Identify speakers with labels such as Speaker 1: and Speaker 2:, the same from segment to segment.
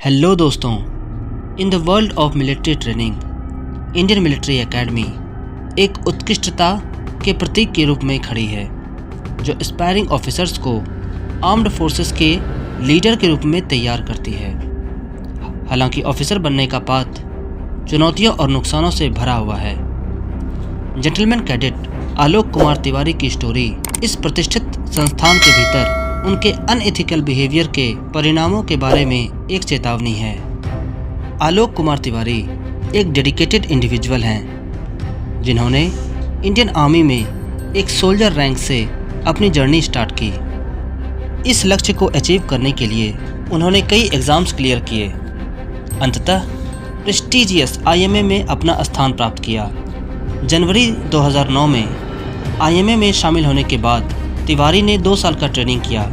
Speaker 1: Hello दोस्तों, in the world of military training, Indian military academy एक उत्कृष्टता के प्रतीक के रूप में खड़ी है जो एस्पायरिंग ऑफिसर्स को आर्म्ड फोर्सेस के लीडर के रूप में तैयार करती है। हालांकि ऑफिसर बनने का पाथ चुनौतियों और नुकसानों से भरा हुआ है। जेंटलमैन कैडेट आलोक कुमार तिवारी की स्टोरी इस प्रतिष्ठित संस्थान के भीतर उनके अनएथिकल बिहेवियर के परिणामों के बारे में एक चेतावनी है। आलोक कुमार तिवारी एक डेडिकेटेड इंडिविजुअल हैं जिन्होंने इंडियन आर्मी में एक सोल्जर रैंक से अपनी जर्नी स्टार्ट की। इस लक्ष्य को अचीव करने के लिए उन्होंने कई एग्ज़ाम्स क्लियर किए। अंततः प्रेस्टिजियस आईएमए में अपना स्थान प्राप्त किया। जनवरी 2009 में आईएमए में शामिल होने के बाद तिवारी ने 2 साल का ट्रेनिंग किया।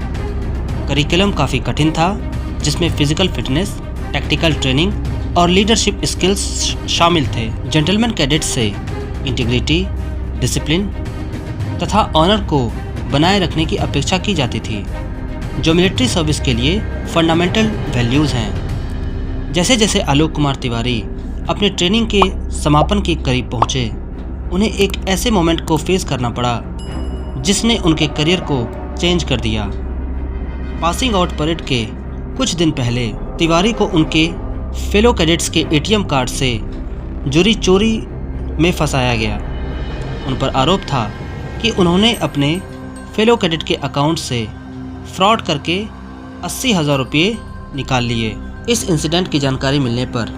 Speaker 1: करिकुलम काफ़ी कठिन था जिसमें फिजिकल फिटनेस, टैक्टिकल ट्रेनिंग और लीडरशिप स्किल्स शामिल थे। जेंटलमैन कैडेट से इंटीग्रिटी, डिसिप्लिन तथा ऑनर को बनाए रखने की अपेक्षा की जाती थी जो मिलिट्री सर्विस के लिए फंडामेंटल वैल्यूज़ हैं। जैसे जैसे आलोक कुमार तिवारी अपने ट्रेनिंग के समापन के करीब पहुँचे, उन्हें एक ऐसे मोमेंट को फेस करना पड़ा जिसने उनके करियर को चेंज कर दिया। पासिंग आउट परेड के कुछ दिन पहले तिवारी को उनके फेलो कैडेट्स के एटीएम कार्ड से जुड़ी चोरी में फंसाया गया। उन पर आरोप था कि उन्होंने अपने फेलो कैडेट के अकाउंट से फ्रॉड करके 80,000 रुपये निकाल लिए। इस इंसिडेंट की जानकारी मिलने पर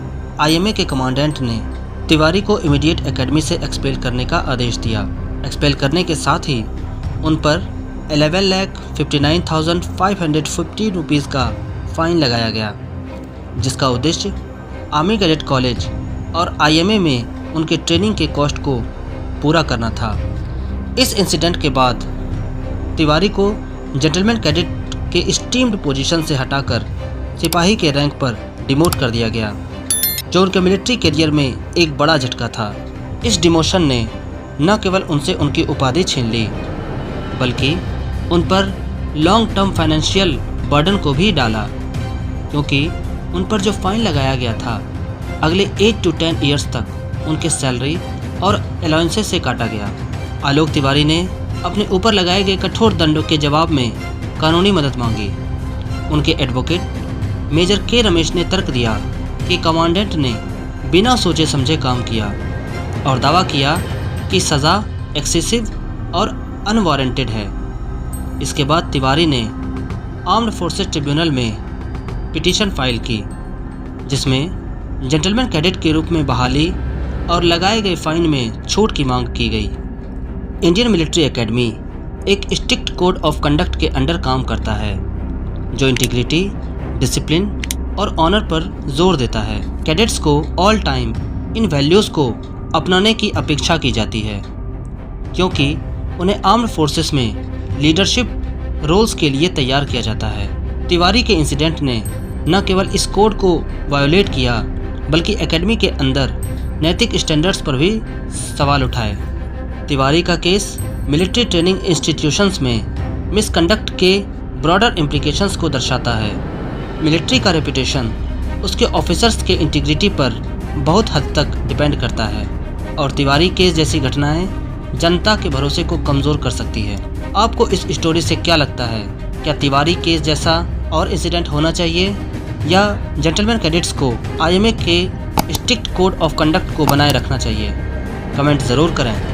Speaker 1: आईएमए के कमांडेंट ने तिवारी को इमीडिएट एकेडमी से एक्सपेल करने का आदेश दिया। एक्सपेल करने के साथ ही उन पर 11,59,550 रुपीज़ का फ़ाइन लगाया गया, जिसका उद्देश्य आर्मी कैडेट कॉलेज और आईएमए में उनके ट्रेनिंग के कॉस्ट को पूरा करना था। इस इंसिडेंट के बाद तिवारी को जेंटलमैन कैडेट के स्टीम्ड पोजीशन से हटाकर सिपाही के रैंक पर डिमोट कर दिया गया, जो उनके मिलिट्री करियर में एक बड़ा झटका था। इस डिमोशन ने न केवल उनसे उनकी उपाधि छीन ली बल्कि उन पर लॉन्ग टर्म फाइनेंशियल बर्डन को भी डाला, क्योंकि उन पर जो फाइन लगाया गया था अगले 8 to 10 ईयर्स तक उनके सैलरी और अलाउंसेस से काटा गया। आलोक तिवारी ने अपने ऊपर लगाए गए कठोर दंडों के जवाब में कानूनी मदद मांगी। उनके एडवोकेट मेजर के रमेश ने तर्क दिया कि कमांडेंट ने बिना सोचे समझे काम किया और दावा किया कि सज़ा एक्सेसिव और अनवारंटेड है। इसके बाद तिवारी ने आर्म्ड फोर्सेस ट्रिब्यूनल में पिटीशन फाइल की, जिसमें जेंटलमैन कैडेट के रूप में बहाली और लगाए गए फाइन में छूट की मांग की गई। इंडियन मिलिट्री एकेडमी एक स्ट्रिक्ट कोड ऑफ कंडक्ट के अंडर काम करता है जो इंटीग्रिटी, डिसिप्लिन और ऑनर पर जोर देता है। कैडेट्स को ऑल टाइम इन वैल्यूज़ को अपनाने की अपेक्षा की जाती है, क्योंकि उन्हें आर्म्ड फोर्सेस में लीडरशिप रोल्स के लिए तैयार किया जाता है। तिवारी के इंसिडेंट ने न केवल इस कोड को वायोलेट किया बल्कि एकेडमी के अंदर नैतिक स्टैंडर्ड्स पर भी सवाल उठाए। तिवारी का केस मिलिट्री ट्रेनिंग इंस्टीट्यूशंस में मिसकंडक्ट के ब्रॉडर इम्प्लीकेशंस को दर्शाता है। मिलिट्री का रेपुटेशन उसके ऑफिसर्स के इंटीग्रिटी पर बहुत हद तक डिपेंड करता है और तिवारी केस जैसी घटनाएं जनता के भरोसे को कमज़ोर कर सकती है। आपको इस स्टोरी से क्या लगता है? क्या तिवारी केस जैसा और इंसिडेंट होना चाहिए या जेंटलमैन कैडेट्स को आईएमए के स्ट्रिक्ट कोड ऑफ कंडक्ट को बनाए रखना चाहिए? कमेंट ज़रूर करें।